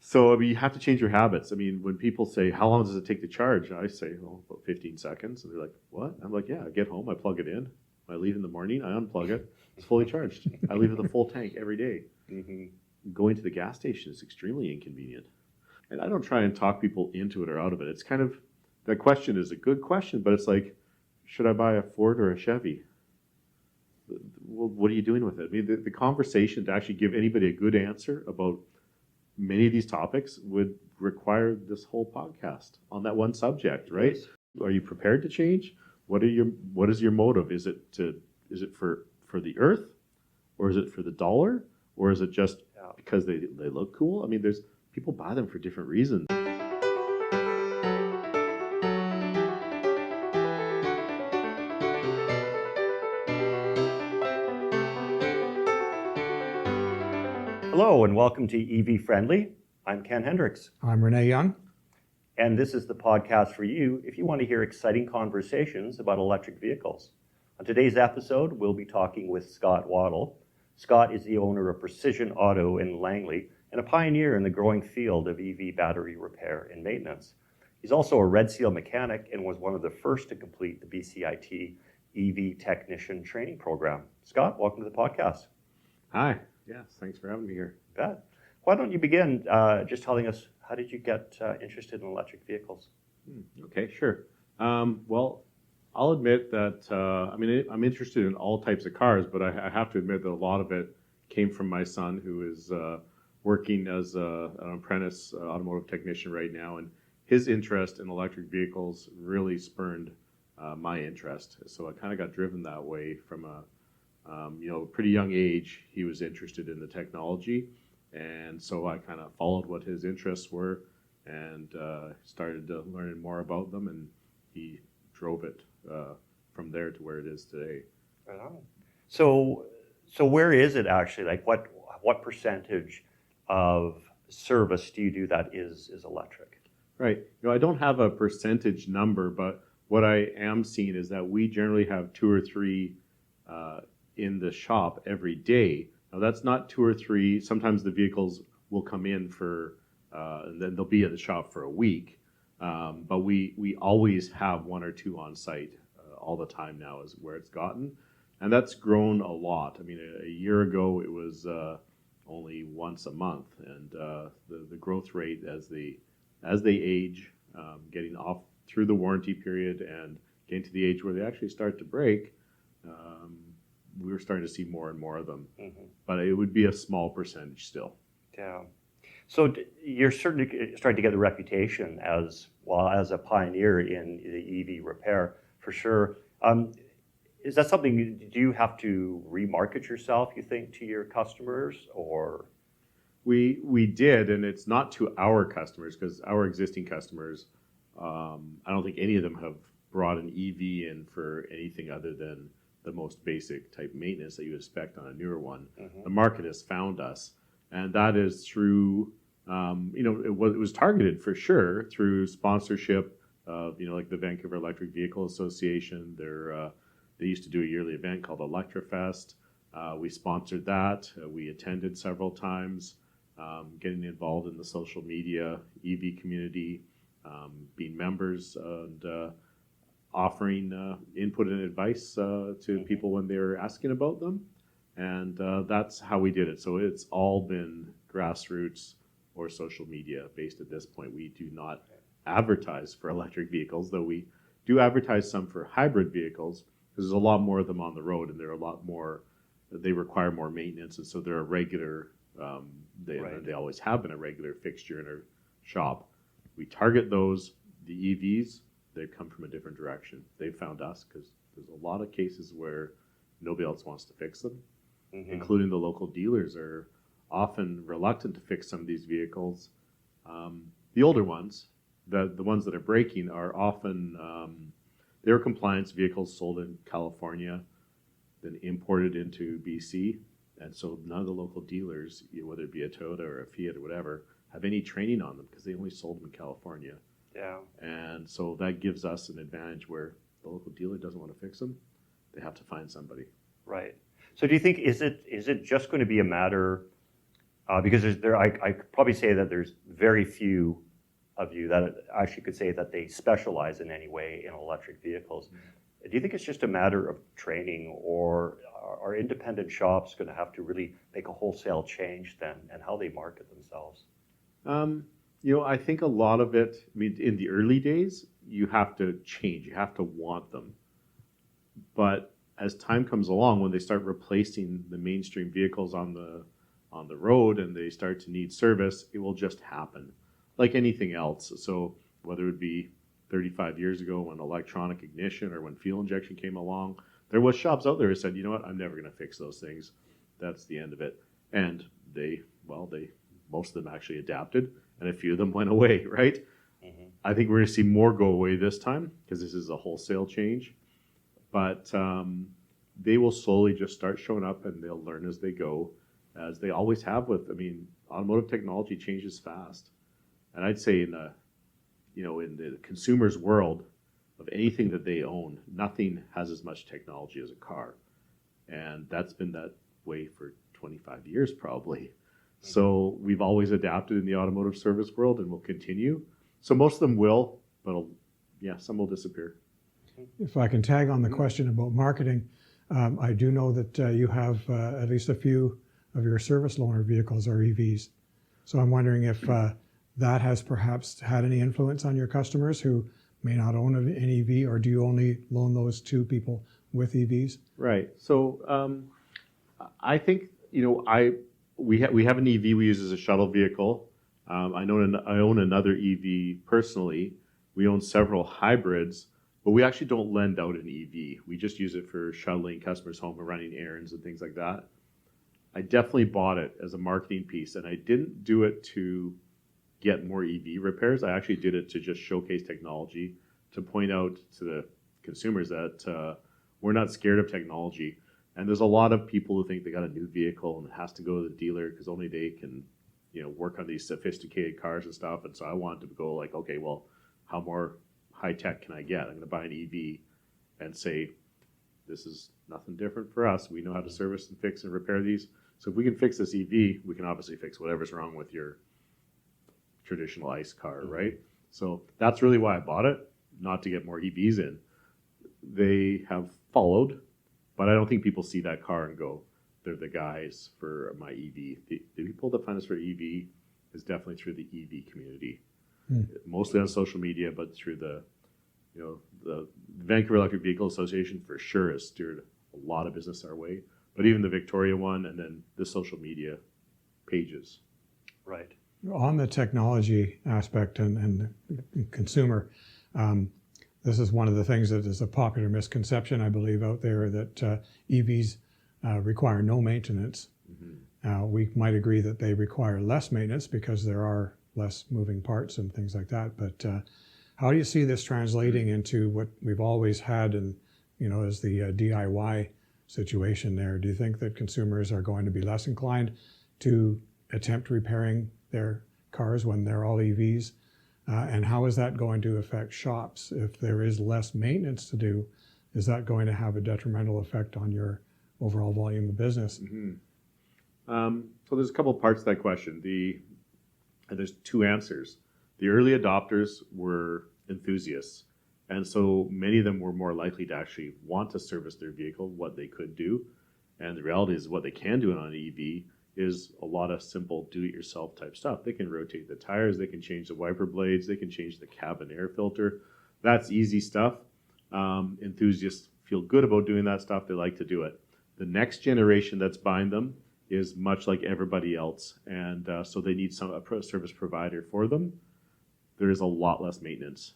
So, I mean, you have to change your habits. I mean, when people say, how long does it take to charge? I say, oh, about 15 seconds. And they're like, what? I'm like, yeah, I get home, I plug it in. When I leave in the morning, I unplug it. It's fully charged. I leave it with a full tank every day. Going to the gas station is extremely inconvenient. And I don't try and talk people into it or out of it. It's kind of, that question is a good question, but it's like, should I buy a Ford or a Chevy? Well, what are you doing with it? I mean, the conversation to actually give anybody a good answer about many of these topics would require this whole podcast on that one subject, right? Yes. Are you prepared to change? What is your motive? Is it for the earth, or is it for the dollar, or is it just because they look cool? I mean, there's people buy them for different reasons. Hello and welcome to EVfriendly. I'm Ken Hendricks. I'm Renee Young. And this is the podcast for you if you want to hear exciting conversations about electric vehicles. On today's episode, we'll be talking with Scott Waddle. Scott is the owner of Precision Auto in Langley and a pioneer in the growing field of EV battery repair and maintenance. He's also a Red Seal mechanic and was one of the first to complete the BCIT EV technician training program. Scott, welcome to the podcast. Hi. Yes, thanks for having me here. Good. Why don't you begin just telling us, how did you get interested in electric vehicles? Okay, sure. Well, I'll admit that, I'm interested in all types of cars, but I have to admit that a lot of it came from my son, who is working as an apprentice automotive technician right now, and his interest in electric vehicles really spurned my interest. So I kind of got driven that way from a pretty young age. He was interested in the technology, and so I kind of followed what his interests were and started learning more about them, and he drove it from there to where it is today. Right on. So where is it actually? Like what percentage of service do you do that is electric? Right. I don't have a percentage number, but what I am seeing is that we generally have 2 or 3 in the shop every day. Now that's not 2 or 3. Sometimes the vehicles will come in for, and then they'll be at the shop for a week. But we always have 1 or 2 on site all the time now is where it's gotten. And that's grown a lot. I mean, a year ago it was only once a month. And the growth rate as they age, getting off through the warranty period and getting to the age where they actually start to break, we were starting to see more and more of them, but it would be a small percentage still. Yeah. So you're certainly starting to get a reputation as a pioneer in the EV repair, for sure. Is that something, do you have to remarket yourself, you think, to your customers, or? We did, and it's not to our customers, because our existing customers, I don't think any of them have brought an EV in for anything other than the most basic type maintenance that you expect on a newer one. The market has found us, and that is through, it was targeted for sure through sponsorship of, like the Vancouver Electric Vehicle Association. They used to do a yearly event called Electrofest. We sponsored that. We attended several times, getting involved in the social media, EV community, being members, and offering input and advice to people when they're asking about them. And that's how we did it. So it's all been grassroots or social media based at this point. We do not advertise for electric vehicles, though we do advertise some for hybrid vehicles, because there's a lot more of them on the road, and they're a lot more, they require more maintenance, and so they're a regular, they always have been a regular fixture in our shop. We target those. The EVs, they've come from a different direction. They found us because there's a lot of cases where nobody else wants to fix them, including the local dealers are often reluctant to fix some of these vehicles. The older ones, the ones that are breaking, are often, they're compliance vehicles sold in California, then imported into BC. And so none of the local dealers, whether it be a Toyota or a Fiat or whatever, have any training on them because they only sold them in California. Yeah. And so that gives us an advantage where the local dealer doesn't want to fix them. They have to find somebody. Right. So do you think, is it just going to be a matter Because I could probably say that there's very few of you that actually could say that they specialize in any way in electric vehicles. Do you think it's just a matter of training, or are independent shops going to have to really make a wholesale change then and how they market themselves? I think a lot of it, I mean, in the early days, you have to change, you have to want them. But as time comes along, when they start replacing the mainstream vehicles on the road and they start to need service, it will just happen like anything else. So whether it be 35 years ago when electronic ignition or when fuel injection came along, there was shops out there who said, you know what, I'm never going to fix those things. That's the end of it. And they most of them actually adapted, and a few of them went away, right? Mm-hmm. I think we're going to see more go away this time because this is a wholesale change. But they will slowly just start showing up, and they'll learn as they go, as they always have with, I mean, automotive technology changes fast. And I'd say in the consumer's world of anything that they own, nothing has as much technology as a car. And that's been that way for 25 years probably. So we've always adapted in the automotive service world and will continue. So most of them will, but some will disappear. If I can tag on the question about marketing, I do know that you have at least a few of your service loaner vehicles are EVs. So I'm wondering if that has perhaps had any influence on your customers who may not own an EV, or do you only loan those to people with EVs? Right. So I think, we have an EV we use as a shuttle vehicle. I own another EV personally. We own several hybrids, but we actually don't lend out an EV. We just use it for shuttling customers home and running errands and things like that. I definitely bought it as a marketing piece, and I didn't do it to get more EV repairs. I actually did it to just showcase technology, to point out to the consumers that we're not scared of technology. And there's a lot of people who think they got a new vehicle and it has to go to the dealer because only they can, work on these sophisticated cars and stuff. And so I wanted to go like, okay, well, how more high tech can I get? I'm going to buy an EV and say, this is nothing different for us. We know how to service and fix and repair these. So if we can fix this EV, we can obviously fix whatever's wrong with your traditional ICE car, right? So that's really why I bought it, not to get more EVs in. They have followed, but I don't think people see that car and go, they're the guys for my EV. The people that find us for EV is definitely through the EV community, mostly on social media, but through the Vancouver Electric Vehicle Association for sure has steered a lot of business our way, but even the Victoria one and then the social media pages. Right. On the technology aspect and consumer, this is one of the things that is a popular misconception, I believe, out there, that EVs require no maintenance. Mm-hmm. We might agree that they require less maintenance because there are less moving parts and things like that. But how do you see this translating into what we've always had, and as the DIY situation there? Do you think that consumers are going to be less inclined to attempt repairing their cars when they're all EVs? And how is that going to affect shops? If there is less maintenance to do, is that going to have a detrimental effect on your overall volume of business? Mm-hmm. So there's a couple parts to that question. There's two answers. The early adopters were enthusiasts, and so many of them were more likely to actually want to service their vehicle, what they could do. And the reality is what they can do on an EV is a lot of simple do-it-yourself type stuff. They can rotate the tires, they can change the wiper blades, they can change the cabin air filter. That's easy stuff. Enthusiasts feel good about doing that stuff. They like to do it. The next generation that's buying them is much like everybody else, and so they need a service provider for them. There is a lot less maintenance,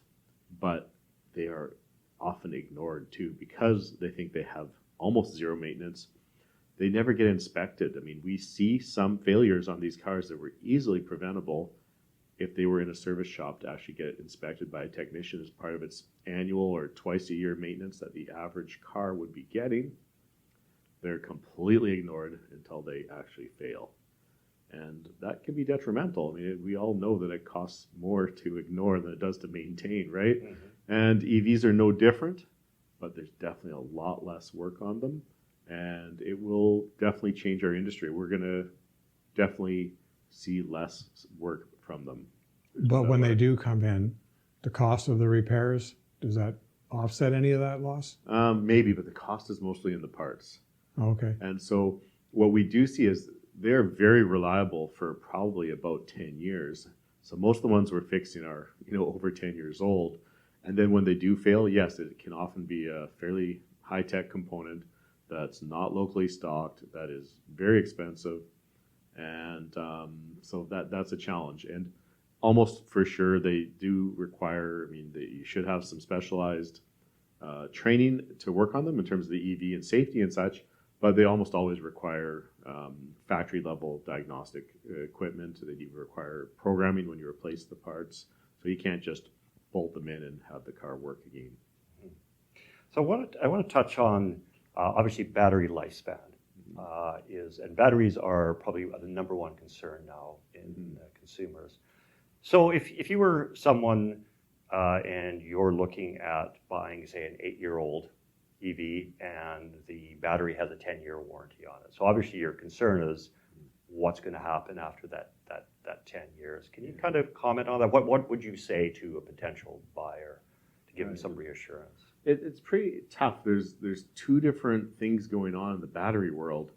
but they are often ignored too because they think they have almost zero maintenance. They never get inspected. I mean, we see some failures on these cars that were easily preventable if they were in a service shop to actually get inspected by a technician as part of its annual or twice a year maintenance that the average car would be getting. They're completely ignored until they actually fail. And that can be detrimental. I mean, we all know that it costs more to ignore than it does to maintain, right? Mm-hmm. And EVs are no different, but there's definitely a lot less work on them. And it will definitely change our industry. We're going to definitely see less work from them. But when they do come in, the cost of the repairs, does that offset any of that loss? Maybe, but the cost is mostly in the parts. Okay. And so what we do see is they're very reliable for probably about 10 years. So most of the ones we're fixing are, over 10 years old. And then when they do fail, yes, it can often be a fairly high-tech component that's not locally stocked, that is very expensive. And so that's a challenge. And almost for sure they do require, you should have some specialized training to work on them in terms of the EV and safety and such, but they almost always require factory level diagnostic equipment. They do require programming when you replace the parts, so you can't just bolt them in and have the car work again. So I want to touch on obviously battery lifespan and batteries are probably the number one concern now in consumers. So if you were someone and you're looking at buying, say, an 8-year-old EV and the battery has a 10-year warranty on it. So obviously your concern is what's going to happen after that 10 years. Can you kind of comment on that? What would you say to a potential buyer to give them some reassurance? It's pretty tough. There's two different things going on in the battery world.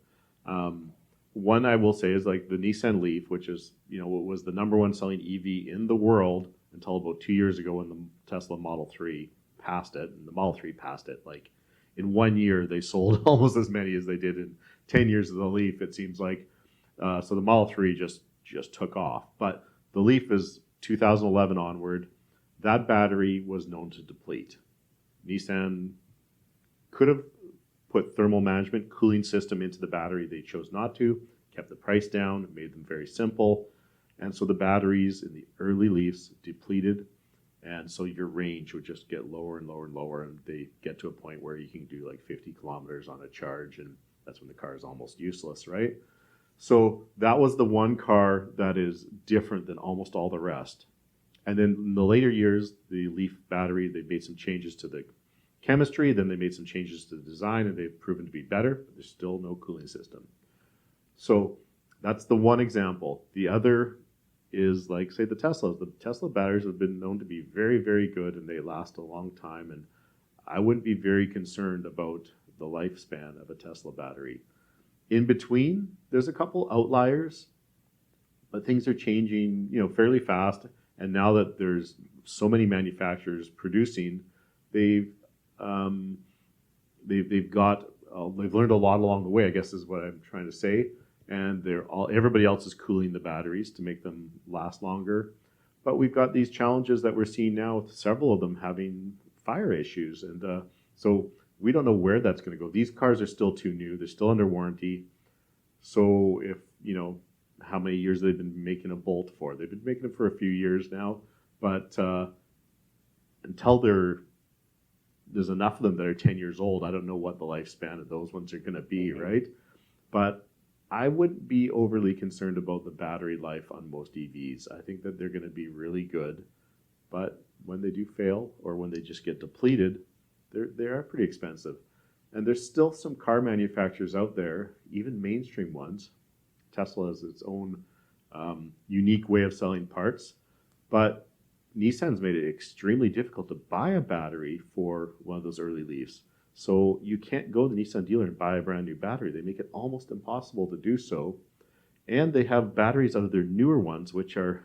One I will say is like the Nissan Leaf, which is, what was the number one selling EV in the world until about 2 years ago when the Tesla Model 3 passed it, and the Model 3 passed it. Like in 1 year, they sold almost as many as they did in 10 years of the Leaf, it seems like. So the Model 3 just took off. But the Leaf is 2011 onward. That battery was known to deplete. Nissan could have put thermal management cooling system into the battery. They chose not to, kept the price down, made them very simple. And so the batteries in the early Leafs depleted. And so your range would just get lower and lower and lower. And they get to a point where you can do like 50 kilometers on a charge. And that's when the car is almost useless, right? So that was the one car that is different than almost all the rest. And then in the later years, the Leaf battery, they made some changes to the chemistry, then they made some changes to the design, and they've proven to be better, but there's still no cooling system. So that's the one example. The other is like, say, the Teslas. The Tesla batteries have been known to be very, very good, and they last a long time, and I wouldn't be very concerned about the lifespan of a Tesla battery. In between, there's a couple outliers, but things are changing, fairly fast. And now that there's so many manufacturers producing, they've learned a lot along the way, I guess is what I'm trying to say. And everybody else is cooling the batteries to make them last longer. But we've got these challenges that we're seeing now with several of them having fire issues. And so we don't know where that's going to go. These cars are still too new. They're still under warranty. So if, how many years they've been making a Bolt for? They've been making it for a few years now. But until there's enough of them that are 10 years old, I don't know what the lifespan of those ones are going to be, right? But I wouldn't be overly concerned about the battery life on most EVs. I think that they're going to be really good. But when they do fail or when they just get depleted, they are pretty expensive. And there's still some car manufacturers out there, even mainstream ones. Tesla has its own unique way of selling parts. But Nissan's made it extremely difficult to buy a battery for one of those early Leafs. So you can't go to the Nissan dealer and buy a brand new battery. They make it almost impossible to do so. And they have batteries out of their newer ones, which are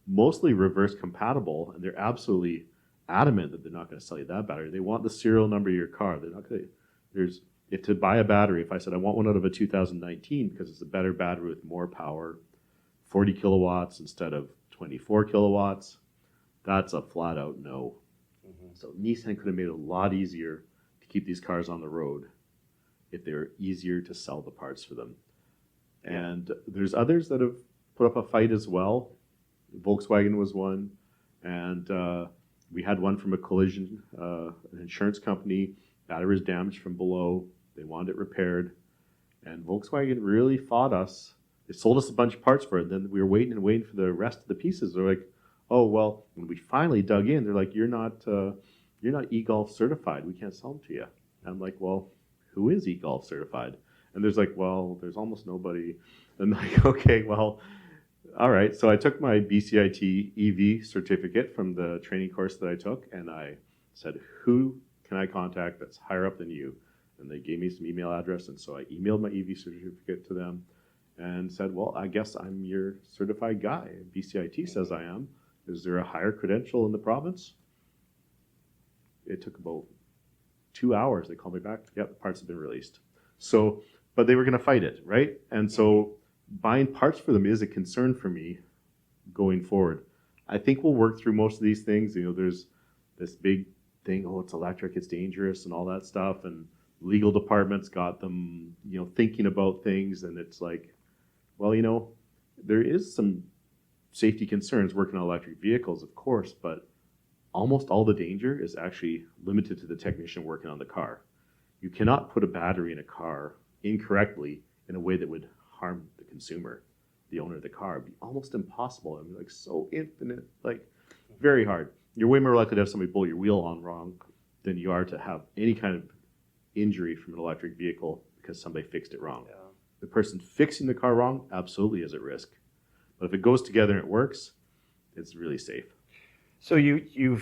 mostly reverse compatible, and they're absolutely adamant that they're not going to sell you that battery. They want the serial number of your car. They're not going to. If to buy a battery, if I said I want one out of a 2019 because it's a better battery with more power, 40 kilowatts instead of 24 kilowatts, that's a flat out no. So Nissan could have made it a lot easier to keep these cars on the road if they were easier to sell the parts for them. And there's others that have put up a fight as well. Volkswagen was one, and we had one from a collision, an insurance company. Battery was damaged from below. They wanted it repaired, and Volkswagen really fought us. They sold us a bunch of parts for it. Then we were waiting for the rest of the pieces. They're like, "Oh well." When we finally dug in, they're like, "You're not eGolf certified. We can't sell them to you." And I'm like, "Well, who is eGolf certified?" And there's like, "Well, there's almost nobody." And I'm like, "Okay, well." all right. So I took my BCIT EV certificate from the training course that I took, and I said, who can I contact that's higher up than you? And they gave me some email address, and so I emailed my EV certificate to them and said, well, I guess I'm your certified guy. BCIT says I am. Is there a higher credential in the province? It took about 2 hours. They called me back. Yep, the parts have been released. So, but they were going to fight it, right? And so buying parts for them is a concern for me going forward. I think we'll work through most of these things. You know, there's this big thing, oh, it's electric, it's dangerous, and all that stuff. And legal departments got them, you know, thinking about things. And it's like, well, you know, there is some safety concerns working on electric vehicles, of course, but almost all the danger is actually limited to the technician working on the car. You cannot put a battery in a car incorrectly in a way that would harm the consumer, the owner of the car. It'd be almost impossible. I mean, like so infinite, like very hard. You're way more likely to have somebody pull your wheel on wrong than you are to have any kind of injury from an electric vehicle because somebody fixed it wrong. Yeah. The person fixing the car wrong absolutely is at risk. But if it goes together and it works, it's really safe. So you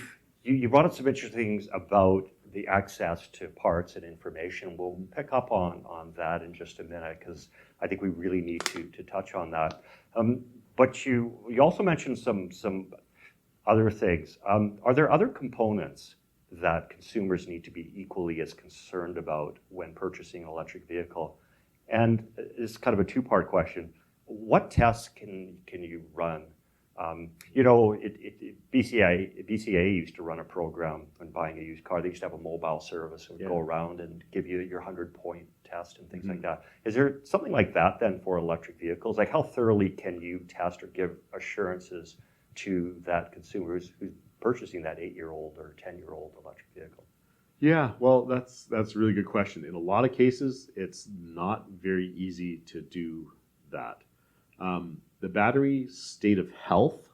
brought up some interesting things about the access to parts and information. We'll pick up on that in just a minute because I think we really need to touch on that. But you also mentioned some other things. Are there other components that consumers need to be equally as concerned about when purchasing an electric vehicle? And it's kind of a two-part question. What tests can you run? You know, BCA used to run a program when buying a used car. They used to have a mobile service that would go around and give you your 100-point test and things like that. Is there something like that then for electric vehicles? Like how thoroughly can you test or give assurances to that consumer who's purchasing that 8-year-old or 10-year-old electric vehicle? Yeah, well, that's a really good question. In a lot of cases, it's not very easy to do that. The battery state of health,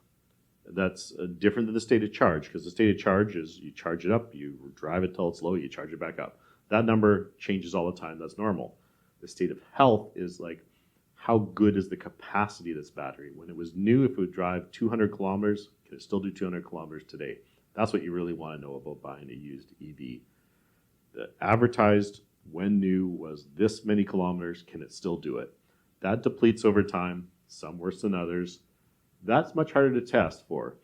that's different than the state of charge, because the state of charge is you charge it up, you drive it till it's low, you charge it back up. That number changes all the time. That's normal. The state of health is like, how good is the capacity of this battery? When it was new, if it would drive 200 kilometers, can it still do 200 kilometers today? That's what you really want to know about buying a used EV. The advertised when new was this many kilometers, can it still do it? That depletes over time, some worse than others. That's much harder to test for.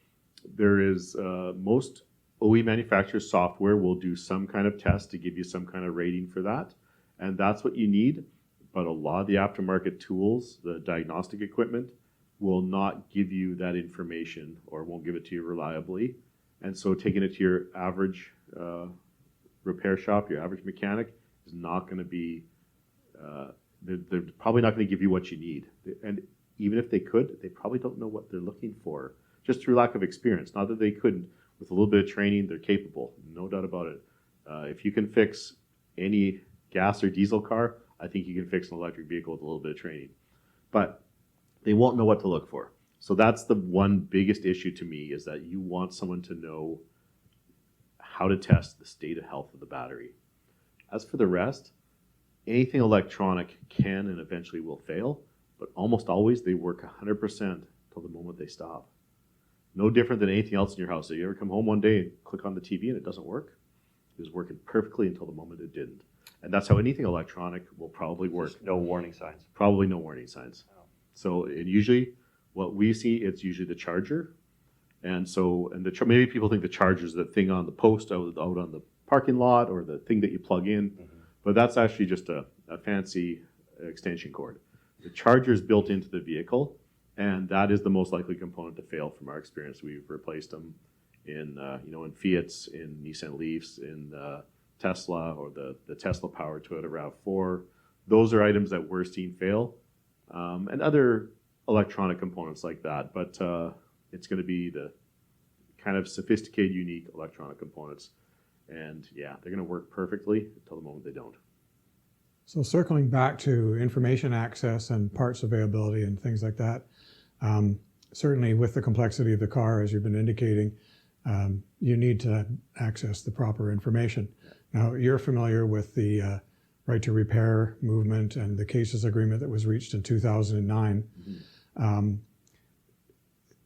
There is, most OE manufacturers' software will do some kind of test to give you some kind of rating for that, and that's what you need. But a lot of the aftermarket tools, the diagnostic equipment, will not give you that information or won't give it to you reliably. And so taking it to your average repair shop, your average mechanic, is not going to be, they're probably not going to give you what you need. And even if they could, they probably don't know what they're looking for, just through lack of experience. Not that they couldn't. With a little bit of training, they're capable, no doubt about it. If you can fix any gas or diesel car, I think you can fix an electric vehicle with a little bit of training. But they won't know what to look for. So that's the one biggest issue to me, is that you want someone to know how to test the state of health of the battery. As for the rest, anything electronic can and eventually will fail, but almost always they work 100% till the moment they stop. No different than anything else in your house. If you ever come home one day and click on the TV and it doesn't work, it was working perfectly until the moment it didn't. And that's how anything electronic will probably work. Just no warning signs. Probably no warning signs. Oh. So and usually what we see, it's usually the charger. And so, maybe people think the charger is the thing on the post out on the parking lot or the thing that you plug in, but that's actually just a fancy extension cord. The charger is built into the vehicle, and that is the most likely component to fail from our experience. We've replaced them in Fiats, in Nissan Leafs, in Tesla, or the Tesla powered Toyota RAV4. Those are items that we're seeing fail, and other electronic components like that. But it's going to be the kind of sophisticated, unique electronic components. And yeah, they're going to work perfectly until the moment they don't. So circling back to information access and parts availability and things like that, certainly with the complexity of the car, as you've been indicating, you need to access the proper information. Now, you're familiar with the right to repair movement and the cases agreement that was reached in 2009.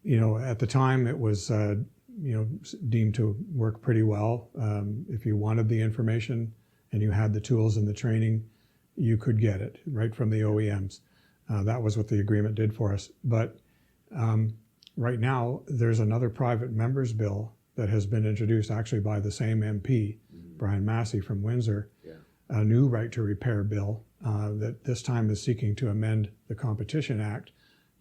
At the time it was, deemed to work pretty well. If you wanted the information and you had the tools and the training, you could get it right from the OEMs. That was what the agreement did for us. But right now, there's another private members bill that has been introduced actually by the same MP, Brian Massey from Windsor, a new right to repair bill that this time is seeking to amend the Competition Act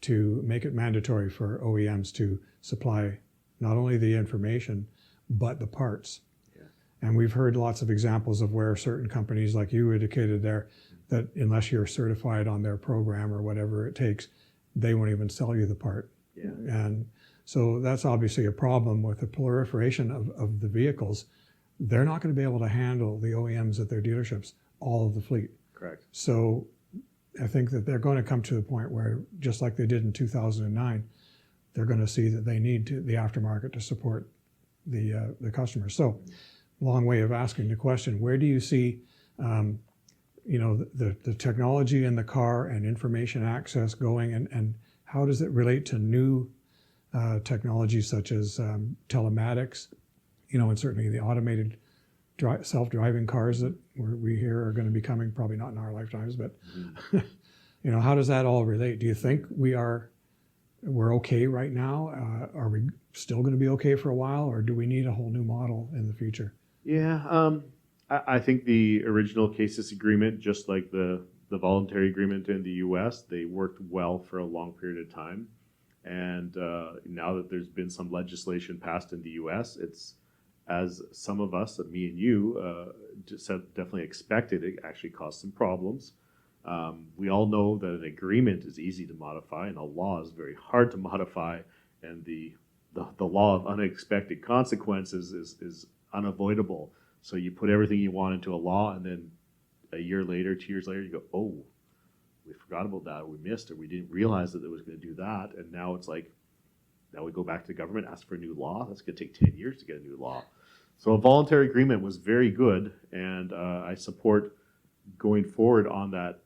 to make it mandatory for OEMs to supply not only the information, but the parts. And we've heard lots of examples of where certain companies, like you indicated there, that unless you're certified on their program or whatever it takes, they won't even sell you the part. And so that's obviously a problem with the proliferation of the vehicles. They're not going to be able to handle the OEMs at their dealerships, all of the fleet. Correct. So I think that they're going to come to the point where, just like they did in 2009, they're going to see that they need the aftermarket to support the customers. So, long way of asking the question: where do you see, the technology in the car and information access going, and how does it relate to new technologies such as telematics, and certainly the automated self-driving cars that we hear are going to be coming, probably not in our lifetimes, but how does that all relate? Do you think we're okay right now? Are we still going to be okay for a while, or do we need a whole new model in the future? Yeah, I think the original CASIS agreement, just like the voluntary agreement in the U.S., they worked well for a long period of time. And now that there's been some legislation passed in the U.S., it's, as some of us, me and you, just definitely expected, it actually caused some problems. We all know that an agreement is easy to modify, and a law is very hard to modify. And the law of unexpected consequences is unavoidable. So you put everything you want into a law, and then a year later, 2 years later, you go, oh, we forgot about that, or we missed, or we didn't realize that it was going to do that. And now it's like, now we go back to the government, ask for a new law. That's going to take 10 years to get a new law. So a voluntary agreement was very good, and I support going forward on that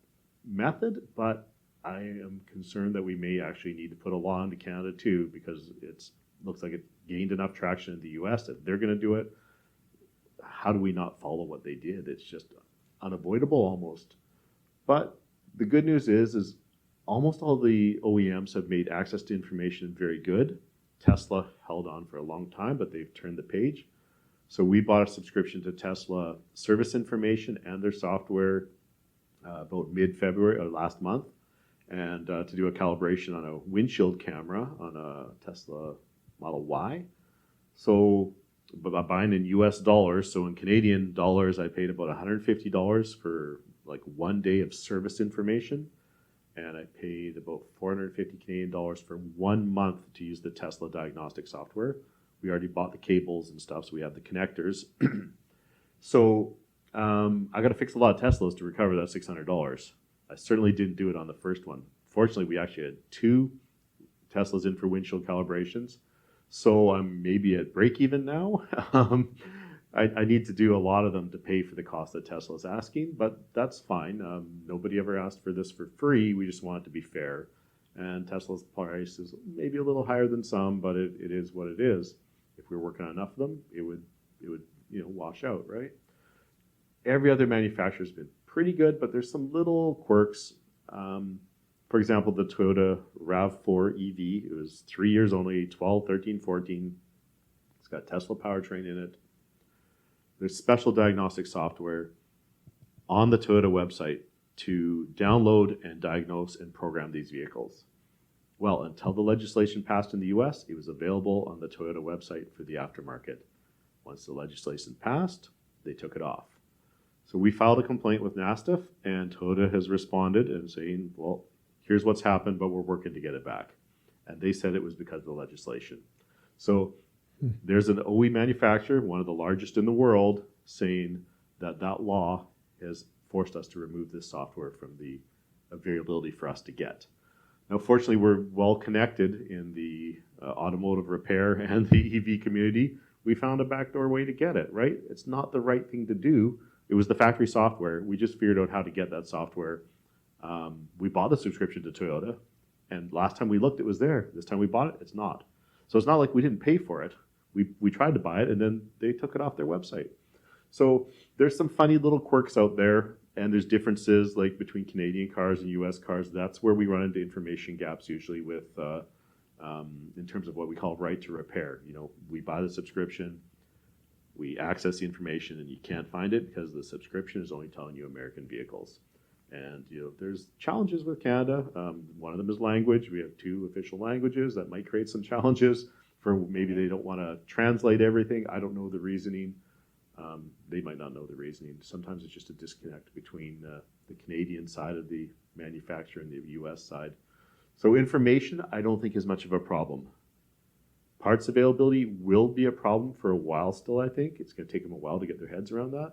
method, but I am concerned that we may actually need to put a law into Canada too, because it looks like it gained enough traction in the US that they're going to do it. How do we not follow what they did? It's just unavoidable almost. But the good news is almost all the OEMs have made access to information very good. Tesla held on for a long time, but they've turned the page. So we bought a subscription to Tesla service information and their software about mid-February or last month, and to do a calibration on a windshield camera on a Tesla Model Y. So by buying in US dollars, so in Canadian dollars, I paid about $150 for like 1 day of service information, and I paid about 450 Canadian dollars for 1 month to use the Tesla diagnostic software. We already bought the cables and stuff, so we have the connectors. So I got to fix a lot of Teslas to recover that $600. I certainly didn't do it on the first one. Fortunately, we actually had 2 Teslas in for windshield calibrations, so I'm maybe at break even now. I need to do a lot of them to pay for the cost that Tesla's asking, but that's fine. Nobody ever asked for this for free. We just want it to be fair. And Tesla's price is maybe a little higher than some, but it is what it is. If we were working on enough of them, it would wash out, right? Every other manufacturer's been pretty good, but there's some little quirks. For example, the Toyota RAV4 EV, it was 3 years only, 12, 13, 14. It's got Tesla powertrain in it. There's special diagnostic software on the Toyota website to download and diagnose and program these vehicles. Well, until the legislation passed in the US, it was available on the Toyota website for the aftermarket. Once the legislation passed, they took it off. So we filed a complaint with NASTF, and Toyota has responded and saying, well, here's what's happened, but we're working to get it back. And they said it was because of the legislation. So there's an OE manufacturer, one of the largest in the world, saying that law has forced us to remove this software from the availability for us to get. Now, fortunately, we're well connected in the automotive repair and the EV community. We found a backdoor way to get it, right? It's not the right thing to do. It was the factory software. We just figured out how to get that software. We bought the subscription to Toyota, and last time we looked, it was there. This time we bought it, it's not. So it's not like we didn't pay for it. We tried to buy it, and then they took it off their website. So there's some funny little quirks out there, and there's differences like between Canadian cars and U.S. cars. That's where we run into information gaps usually with in terms of what we call right to repair. We buy the subscription, we access the information, and you can't find it because the subscription is only telling you American vehicles. And there's challenges with Canada. One of them is language. We have 2 official languages that might create some challenges for maybe they don't want to translate everything. I don't know the reasoning. They might not know the reasoning. Sometimes it's just a disconnect between the Canadian side of the manufacturer and the U.S. side. So information, I don't think is much of a problem. Parts availability will be a problem for a while still, I think. It's going to take them a while to get their heads around that.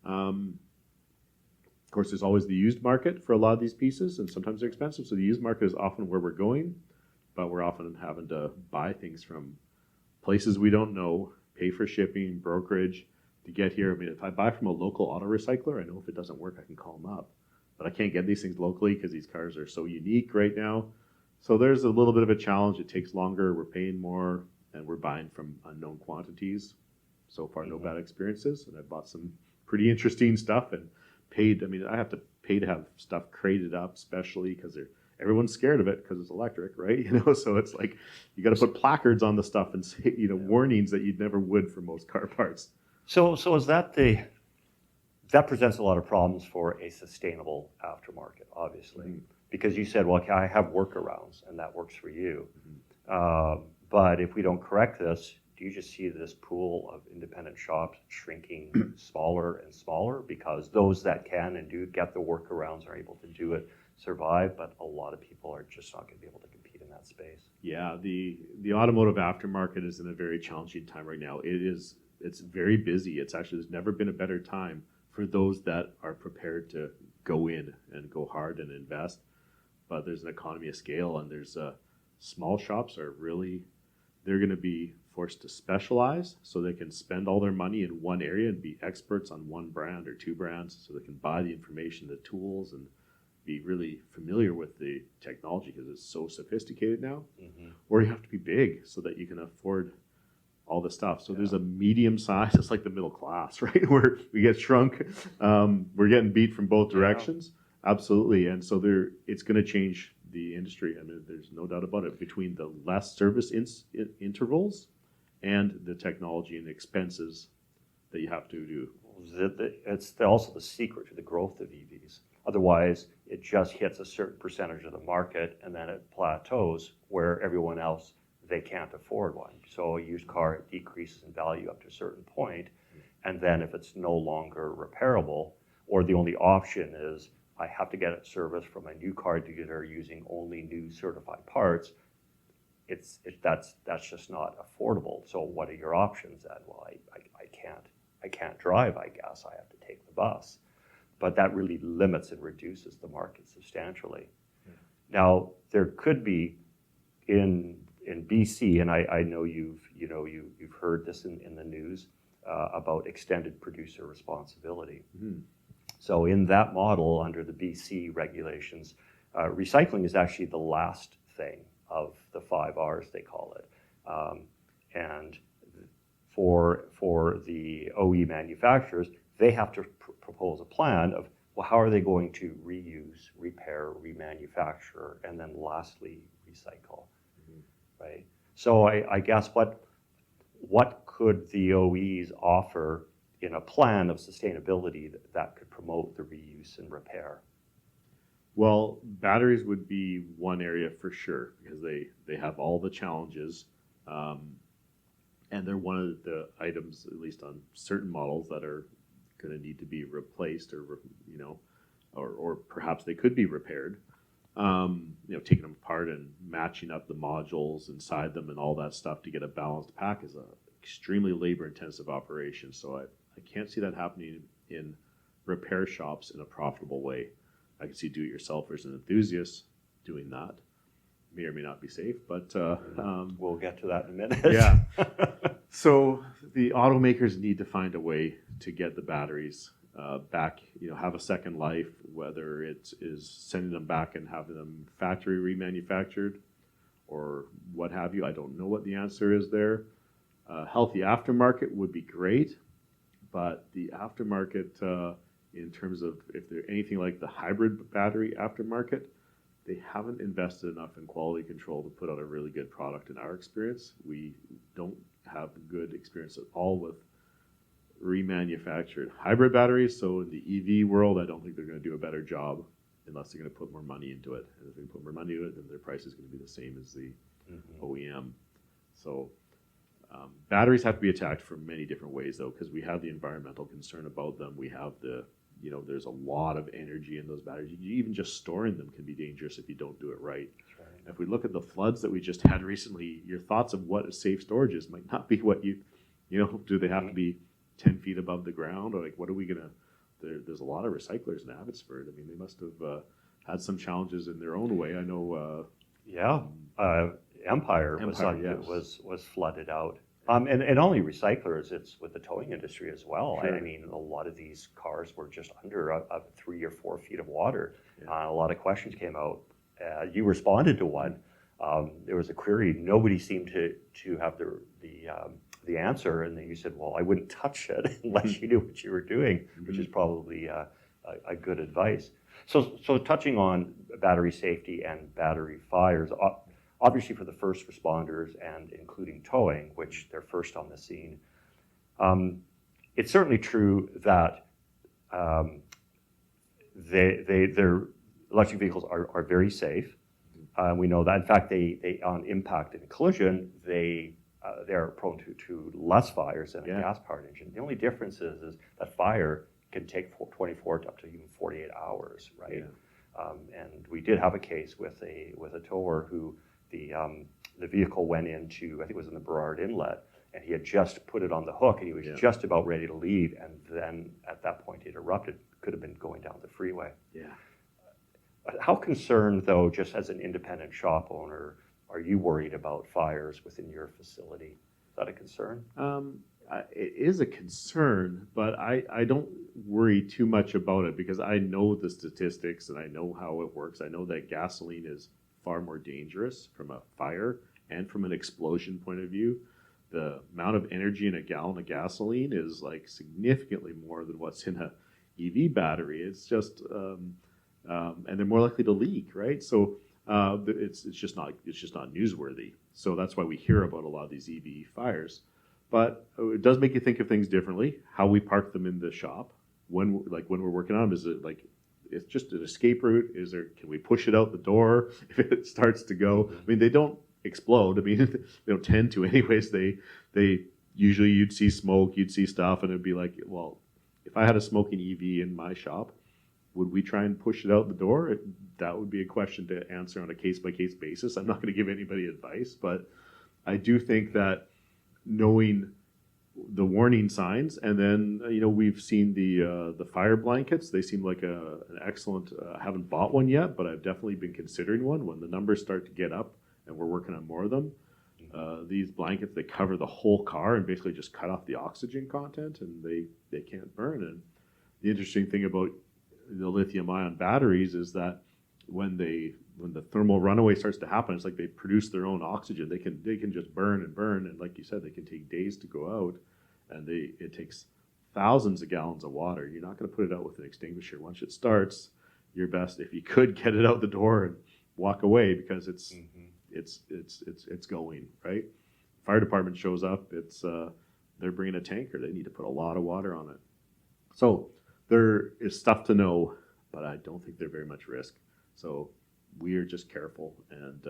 Of course, there's always the used market for a lot of these pieces, and sometimes they're expensive. So the used market is often where we're going, but we're often having to buy things from places we don't know, pay for shipping, brokerage to get here. I mean, if I buy from a local auto recycler, I know if it doesn't work, I can call them up. But I can't get these things locally because these cars are so unique right now. So there's a little bit of a challenge. It takes longer, we're paying more, and we're buying from unknown quantities. So far, no bad experiences, and I bought some pretty interesting stuff and paid. I mean, I have to pay to have stuff crated up, especially because everyone's scared of it because it's electric, right? So it's like you got to put placards on the stuff and say, warnings that you'd never would for most car parts. So is that presents a lot of problems for a sustainable aftermarket, obviously, because you said, well, okay, I have workarounds, and that works for you. But if we don't correct this, do you just see this pool of independent shops shrinking smaller and smaller because those that can and do get the workarounds are able to do it, survive, but a lot of people are just not going to be able to compete in that space? Yeah, the automotive aftermarket is in a very challenging time right now. It's very busy. There's never been a better time for those that are prepared to go in and go hard and invest. But there's an economy of scale, and there's small shops they're going to be forced to specialize so they can spend all their money in one area and be experts on one brand or 2 brands so they can buy the information, the tools, and be really familiar with the technology because it's so sophisticated now. Or you have to be big so that you can afford all the stuff. So there's a medium size. It's like the middle class, right? Where we get shrunk. We're getting beat from both directions. Absolutely. And so it's going to change the industry. I mean, there's no doubt about it. Between the less service intervals and the technology and the expenses that you have to do. It's also the secret to the growth of EVs. Otherwise, it just hits a certain percentage of the market, and then it plateaus where everyone else, they can't afford one. So a used car decreases in value up to a certain point, and then if it's no longer repairable, or the only option is I have to get it serviced from a new car dealer using only new certified parts, that's just not affordable. So what are your options then? Well, I can't drive, I guess. I have to take the bus. But that really limits and reduces the market substantially. Now, there could be in BC, and I know you've heard this in the news about extended producer responsibility. So in that model, under the BC regulations, recycling is actually the last thing of the 5 R's, they call it. And for the OE manufacturers, they have to propose a plan of, well, how are they going to reuse, repair, remanufacture, and then lastly, recycle, right? So I guess what could the OEs offer in a plan of sustainability that could promote the reuse and repair? Well, batteries would be one area for sure because they have all the challenges, and they're one of the items, at least on certain models, that are going to need to be replaced, or perhaps they could be repaired. Taking them apart and matching up the modules inside them and all that stuff to get a balanced pack is an extremely labor-intensive operation. So I can't see that happening in repair shops in a profitable way. I can see do-it-yourselfers and enthusiasts doing that. May or may not be safe, but we'll get to that in a minute. Yeah. So the automakers need to find a way to get the batteries back, have a second life, whether it is sending them back and having them factory remanufactured, or what have you. I don't know what the answer is there. Healthy aftermarket would be great, but the aftermarket, in terms of if they're anything like the hybrid battery aftermarket, they haven't invested enough in quality control to put out a really good product in our experience. We don't have good experience at all with remanufactured hybrid batteries. So in the EV world, I don't think they're going to do a better job unless they're going to put more money into it. And if they put more money into it, then their price is going to be the same as the OEM. So batteries have to be attacked from many different ways, though, because we have the environmental concern about them. We have the, there's a lot of energy in those batteries. Even just storing them can be dangerous if you don't do it right. That's right. If we look at the floods that we just had recently, your thoughts of what a safe storage is might not be what do they have to be 10 feet above the ground? Or like, what are we going to, there's a lot of recyclers in Abbotsford. I mean, they must have had some challenges in their own way. I know. Empire yes. was flooded out. And only recyclers, it's with the towing industry as well. Sure. I mean, a lot of these cars were just under 3 or 4 feet of water. Yeah. A lot of questions came out. You responded to one. There was a query. Nobody seemed to have the answer, and then you said, "Well, I wouldn't touch it unless you knew what you were doing," which is probably a good advice. So touching on battery safety and battery fires. Obviously, for the first responders and including towing, which they're first on the scene, it's certainly true that their electric vehicles are very safe. We know that. In fact, they on impact and collision, they're prone to less fires than a gas-powered engine. The only difference is that fire can take 24 to up to even 48 hours, right? Yeah. And we did have a case with a tower who the vehicle went into, I think it was in the Burrard Inlet, and he had just put it on the hook, and he was just about ready to leave, and then at that point it erupted. Could have been going down the freeway. Yeah. How concerned, though, just as an independent shop owner, are you worried about fires within your facility? Is that a concern? It is a concern, but I don't worry too much about it because I know the statistics and I know how it works. I know that gasoline is far more dangerous from a fire and from an explosion point of view. The amount of energy in a gallon of gasoline is like significantly more than what's in a EV battery. It's just, and they're more likely to leak, right? So it's just not newsworthy. So that's why we hear about a lot of these EV fires. But it does make you think of things differently. How we park them in the shop when we're working on them, is it like it's just an escape route? Can we push it out the door if it starts to go? I mean, they don't explode. I mean, they don't tend to anyways. They usually, you'd see smoke, you'd see stuff, and it'd be like, well, if I had a smoking EV in my shop, would we try and push it out the door? That would be a question to answer on a case-by-case basis. I'm not going to give anybody advice, but I do think that knowing the warning signs, and then we've seen the fire blankets. They seem like an excellent. I haven't bought one yet, but I've definitely been considering one. When the numbers start to get up, and we're working on more of them, these blankets, they cover the whole car and basically just cut off the oxygen content, and they can't burn. And the interesting thing about the lithium-ion batteries is that when the thermal runaway starts to happen, it's like they produce their own oxygen. They can just burn and burn, and like you said, they can take days to go out, and it takes thousands of gallons of water. You're not going to put it out with an extinguisher. Once it starts, your best, if you could, get it out the door and walk away, because it's going, right? Fire department shows up, they're bringing a tanker. They need to put a lot of water on it. So there is stuff to know, but I don't think they're very much risk. So we are just careful, and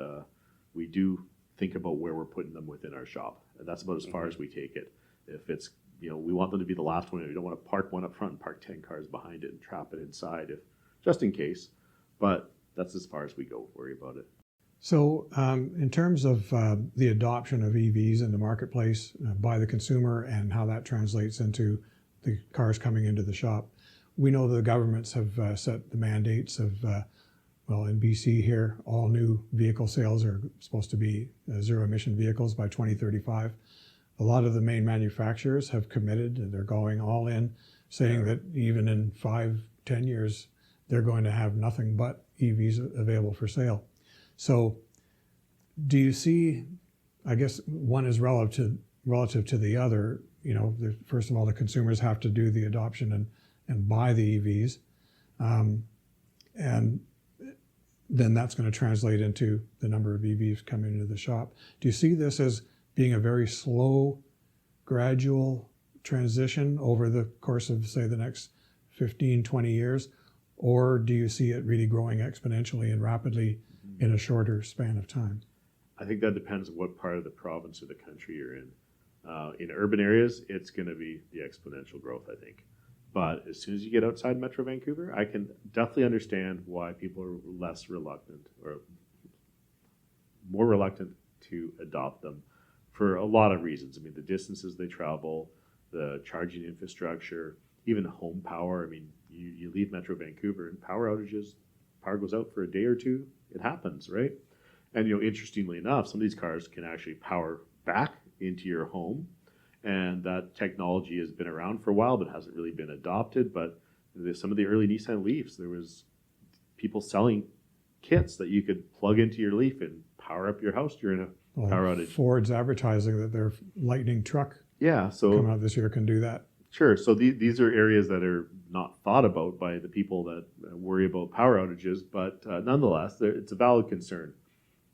we do think about where we're putting them within our shop, and that's about as far as we take it. If it's, we want them to be the last one. We don't want to park one up front and park 10 cars behind it and trap it inside, just in case. But that's as far as we go. Worry about it. So in terms of the adoption of EVs in the marketplace by the consumer and how that translates into the cars coming into the shop, we know that the governments have set the mandates of, in BC here, all new vehicle sales are supposed to be zero-emission vehicles by 2035. A lot of the main manufacturers have committed, and they're going all in, saying that even in 5-10 years, they're going to have nothing but EVs available for sale. So do you see, I guess one is relative to the other. First of all, the consumers have to do the adoption and buy the EVs. And then that's going to translate into the number of EVs coming into the shop. Do you see this as being a very slow, gradual transition over the course of, say, the next 15, 20 years? Or do you see it really growing exponentially and rapidly in a shorter span of time? I think that depends on what part of the province or the country you're in. In urban areas, it's going to be the exponential growth, I think. But as soon as you get outside Metro Vancouver, I can definitely understand why people are less reluctant or more reluctant to adopt them for a lot of reasons. I mean, the distances they travel, the charging infrastructure, even home power. I mean, you leave Metro Vancouver and power outages, power goes out for a day or two. It happens, right? And, interestingly enough, some of these cars can actually power back into your home. And that technology has been around for a while, but hasn't really been adopted. But some of the early Nissan Leafs, there was people selling kits that you could plug into your Leaf and power up your house during a power outage. Ford's advertising that their Lightning truck coming out this year can do that. Sure. So these are areas that are not thought about by the people that worry about power outages, but nonetheless, it's a valid concern.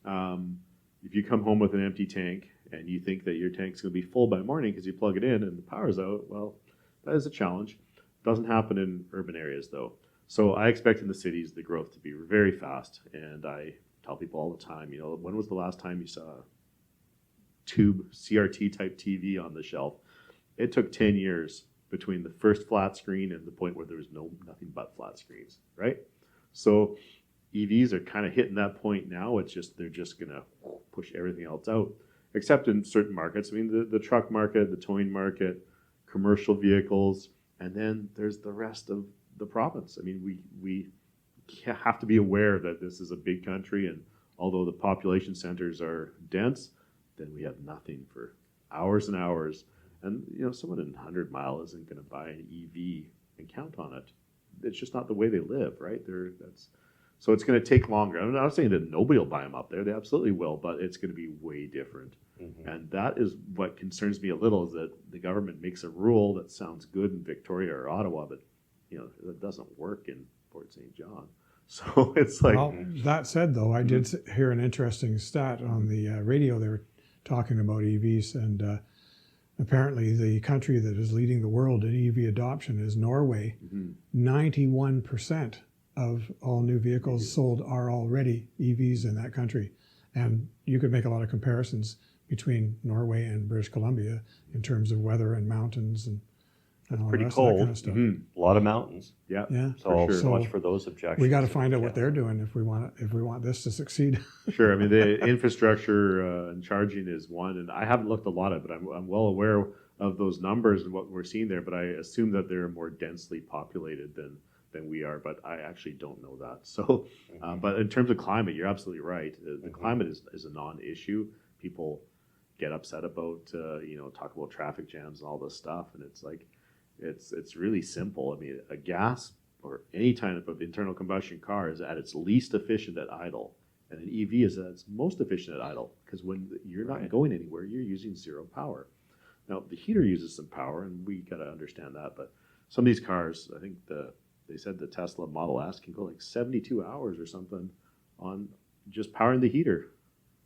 If you come home with an empty tank and you think that your tank's going to be full by morning because you plug it in and the power's out, well, that is a challenge. Doesn't happen in urban areas, though. So I expect in the cities the growth to be very fast. And I tell people all the time, when was the last time you saw a tube CRT type TV on the shelf? It took 10 years between the first flat screen and the point where there was nothing but flat screens, right? So EVs are kind of hitting that point now. They're just going to push everything else out, except in certain markets. I mean, the truck market, the towing market, commercial vehicles, and then there's the rest of the province. I mean, we have to be aware that this is a big country, and although the population centers are dense, then we have nothing for hours and hours. And, someone in 100 Mile isn't going to buy an EV and count on it. It's just not the way they live, right? So it's going to take longer. I'm not saying that nobody will buy them up there. They absolutely will, but it's going to be way different. Mm-hmm. And that is what concerns me a little, is that the government makes a rule that sounds good in Victoria or Ottawa, but, that doesn't work in Port St. John. So it's like... Well, that said, though, I did hear an interesting stat on the radio. They were talking about EVs, and apparently the country that is leading the world in EV adoption is Norway. Mm-hmm. 91% of all new vehicles sold are already EVs in that country. And you could make a lot of comparisons between Norway and British Columbia in terms of weather and mountains and it's all pretty the rest cold. Of that kind of stuff. Mm-hmm. A lot of mountains. Yeah. So sure. so much for those objections. We got to find out what they're doing if we want this to succeed. Sure. I mean, the infrastructure and charging is one, and I haven't looked a lot at it, but I'm well aware of those numbers and what we're seeing there. But I assume that they're more densely populated than we are, but I actually don't know that. So, but in terms of climate, you're absolutely right. The climate is a non-issue. People get upset about, talk about traffic jams and all this stuff, and it's like, it's really simple. I mean, a gas or any type of internal combustion car is at its least efficient at idle, and an EV is at its most efficient at idle, because when you're not going anywhere, you're using zero power. Now, the heater uses some power, and we got to understand that, but some of these cars, I think they said the Tesla Model S can go like 72 hours or something on just powering the heater.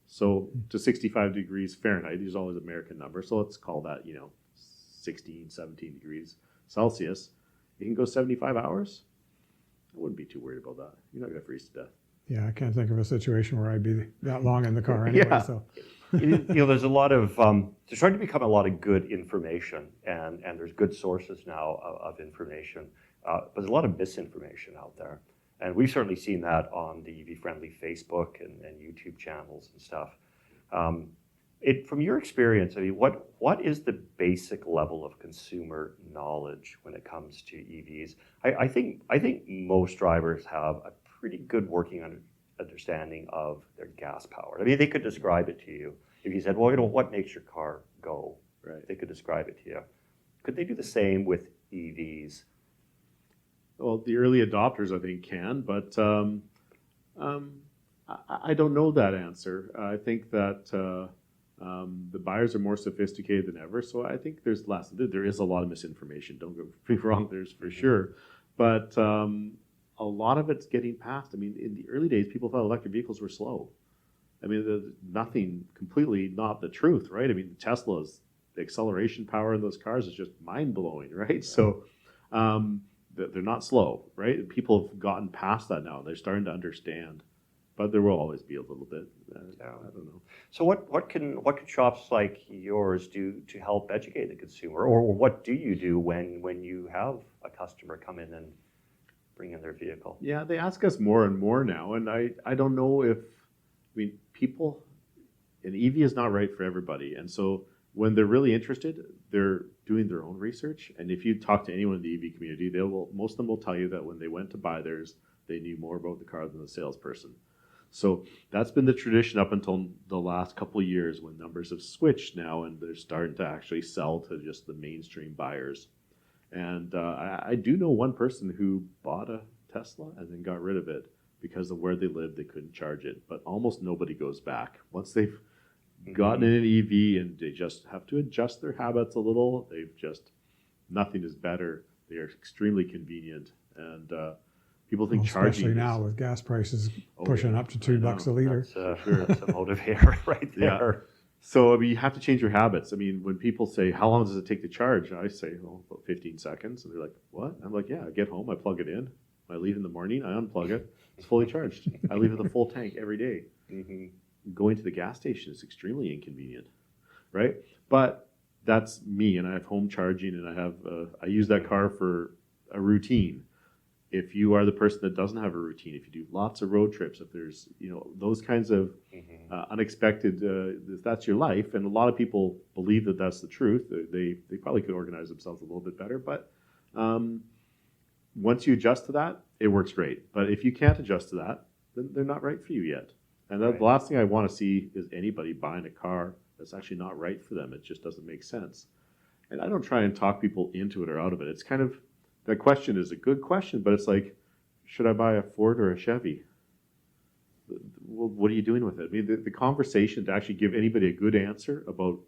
So to 65 degrees Fahrenheit, these are always American numbers. So let's call that, 16, 17 degrees Celsius. You can go 75 hours. I wouldn't be too worried about that. You're not going to freeze to death. Yeah, I can't think of a situation where I'd be that long in the car anyway. Yeah. So. There's a lot of, there's starting to become a lot of good information, and there's good sources now of information. But there's a lot of misinformation out there. And we've certainly seen that on the EVfriendly Facebook and YouTube channels and stuff. From your experience, I mean, what is the basic level of consumer knowledge when it comes to EVs? I think most drivers have a pretty good working understanding of their gas power. I mean, they could describe it to you. If you said, well, what makes your car go? Right. They could describe it to you. Could they do the same with EVs? Well, the early adopters, I think, can, but I don't know that answer. I think that the buyers are more sophisticated than ever, so I think there's less. There is a lot of misinformation. Don't get me wrong. There's for sure, but a lot of it's getting past. I mean, in the early days, people thought electric vehicles were slow. I mean, there's nothing completely not the truth, right? I mean, Tesla's the acceleration power in those cars is just mind blowing, right? So they're not slow, right? And people have gotten past that now. They're starting to understand, but there will always be a little bit. I don't know. So what can shops like yours do to help educate the consumer, or what do you do when you have a customer come in and bring in their vehicle? Yeah, they ask us more and more now, and I don't know if, I mean, people, an EV is not right for everybody, and so when they're really interested, they're doing their own research. And if you talk to anyone in the EV community, most of them will tell you that when they went to buy theirs, they knew more about the car than the salesperson. So that's been the tradition up until the last couple of years, when numbers have switched now and they're starting to actually sell to just the mainstream buyers. And I do know one person who bought a Tesla and then got rid of it because of where they lived. They couldn't charge it, but almost nobody goes back. Once they've gotten in an EV and they just have to adjust their habits a little, nothing is better. They are extremely convenient, and people think charging, especially now with gas prices pushing up to $2 a liter. That's a motivator right there. Yeah. So I mean, you have to change your habits. I mean, when people say, "How long does it take to charge?" I say, "Oh, about 15 seconds," and they're like, "What?" I'm like, "Yeah, I get home, I plug it in. I leave in the morning, I unplug it. It's fully charged. I leave it with a full tank every day." Going to the gas station is extremely inconvenient, right? But that's me, and I have home charging, and I use that car for a routine. If you are the person that doesn't have a routine, if you do lots of road trips, if there's those kinds of unexpected, if that's your life, and a lot of people believe that that's the truth. They probably could organize themselves a little bit better, but once you adjust to that, it works great. But if you can't adjust to that, then they're not right for you yet. And the last thing I want to see is anybody buying a car that's actually not right for them. It just doesn't make sense. And I don't try and talk people into it or out of it. It's kind of, that question is a good question, but it's like, should I buy a Ford or a Chevy? Well, what are you doing with it? I mean, the conversation to actually give anybody a good answer about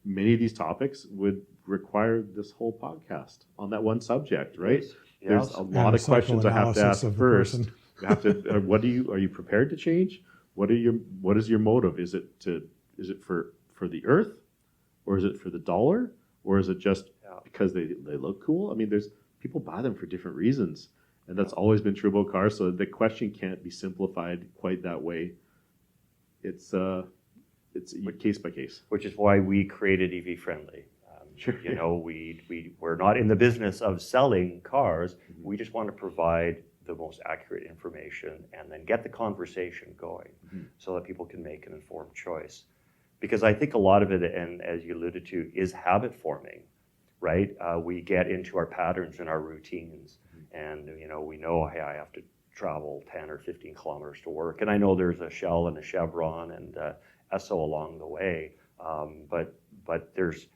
many of these topics would require this whole podcast on that one subject, right? Yes. There's a lot of questions I have to ask first. You have to. Are you prepared to change? What is your motive? Is it for the earth, or is it for the dollar, or is it just because they look cool? I mean, there's people buy them for different reasons, and that's always been true about cars. So the question can't be simplified quite that way. It's case by case. Which is why we created EVfriendly. Sure. We're not in the business of selling cars. We just want to provide the most accurate information and then get the conversation going so that people can make an informed choice. Because I think a lot of it, and as you alluded to, is habit forming, right? We get into our patterns and our routines, and we know, hey, I have to travel 10 or 15 kilometers to work, and I know there's a Shell and a Chevron and Esso along the way, but there's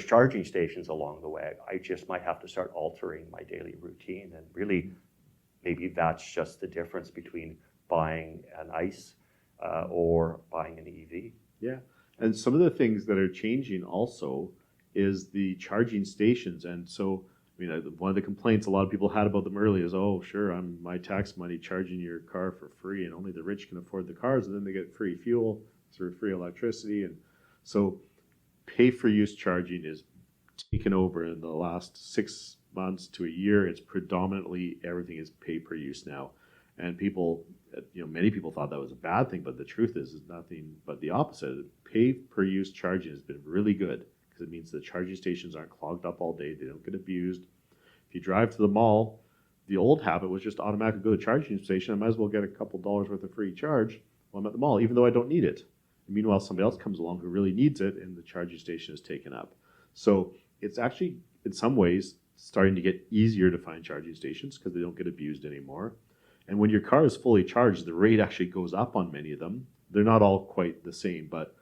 charging stations along the way. I just might have to start altering my daily routine, and really, maybe that's just the difference between buying an ICE or buying an EV. Yeah, and some of the things that are changing also is the charging stations. And so, I mean, one of the complaints a lot of people had about them early is, oh, sure, I'm my tax money charging your car for free, and only the rich can afford the cars, and then they get free fuel through free electricity. And so pay-for-use charging is taken over in the last 6 months to a year. It's predominantly everything is pay-per-use now. And people, many people thought that was a bad thing, but the truth is nothing but the opposite. Pay-per-use charging has been really good because it means the charging stations aren't clogged up all day. They don't get abused. If you drive to the mall, the old habit was just automatically go to the charging station. I might as well get a couple dollars worth of free charge while I'm at the mall, even though I don't need it. And meanwhile, somebody else comes along who really needs it, and the charging station is taken up. So it's actually, in some ways, starting to get easier to find charging stations because they don't get abused anymore. And when your car is fully charged, the rate actually goes up on many of them. They're not all quite the same, but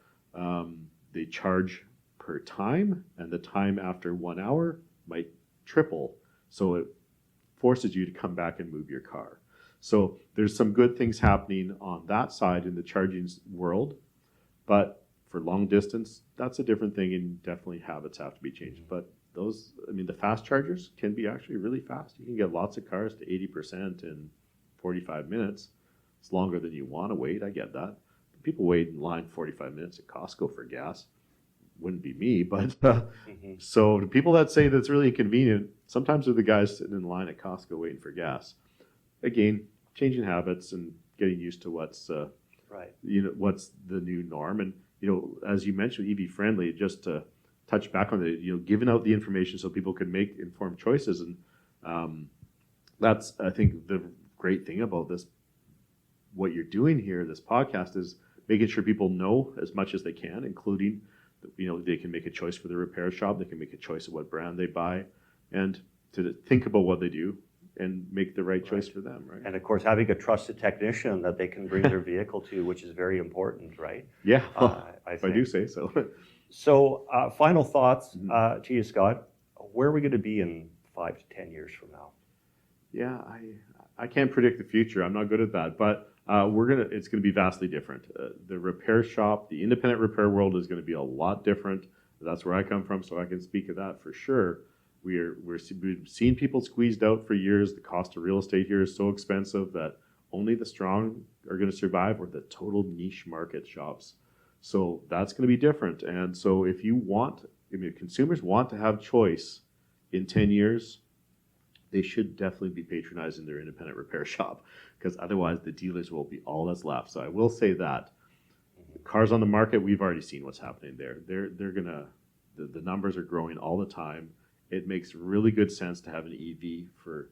they charge per time, and the time after 1 hour might triple. So it forces you to come back and move your car. So there's some good things happening on that side in the charging world, but for long distance, that's a different thing, and definitely habits have to be changed. But those, I mean, the fast chargers can be actually really fast. You can get lots of cars to 80% in 45 minutes. It's longer than you want to wait. I get that. People wait in line 45 minutes at Costco for gas. Wouldn't be me, but so the people that say that's really inconvenient, sometimes they're the guys sitting in line at Costco waiting for gas. Again, changing habits and getting used to what's Right. what's the new norm. And as you mentioned, EV-friendly, just to touch back on the giving out the information so people can make informed choices. And that's, I think, the great thing about this. What you're doing here, this podcast, is making sure people know as much as they can, including, they can make a choice for the repair shop, they can make a choice of what brand they buy, and to think about what they do and make the right choice for them, right? And of course, having a trusted technician that they can bring their vehicle to, which is very important, right? Yeah, if I do say so. So, final thoughts to you, Scott. Where are we going to be in 5 to 10 years from now? Yeah, I can't predict the future. I'm not good at that, but it's going to be vastly different. The repair shop, the independent repair world is going to be a lot different. That's where I come from, so I can speak of that for sure. We've seen people squeezed out for years. The cost of real estate here is so expensive that only the strong are going to survive, or the total niche market shops. So that's going to be different. And so if consumers want to have choice in 10 years, they should definitely be patronizing their independent repair shop, because otherwise the dealers will be all that's left. So I will say that cars on the market, we've already seen what's happening there. The numbers are growing all the time. It makes really good sense to have an EV for,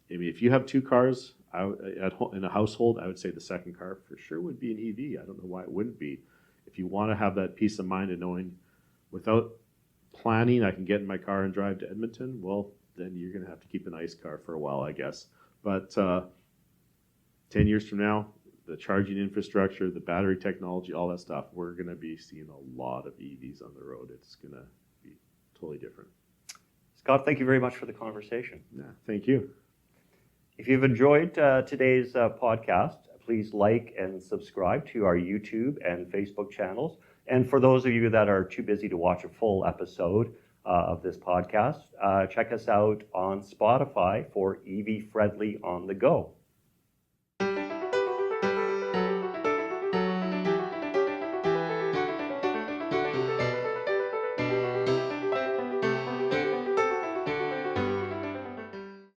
if you have 2 cars in a household, I would say the second car for sure would be an EV. I don't know why it wouldn't be. If you want to have that peace of mind of knowing without planning, I can get in my car and drive to Edmonton, well, then you're going to have to keep an ICE car for a while, I guess. But 10 years from now, the charging infrastructure, the battery technology, all that stuff, we're going to be seeing a lot of EVs on the road. It's going to be totally different. Scott, thank you very much for the conversation. Yeah, thank you. If you've enjoyed today's podcast, please like and subscribe to our YouTube and Facebook channels. And for those of you that are too busy to watch a full episode of this podcast, check us out on Spotify for EV-friendly on the go.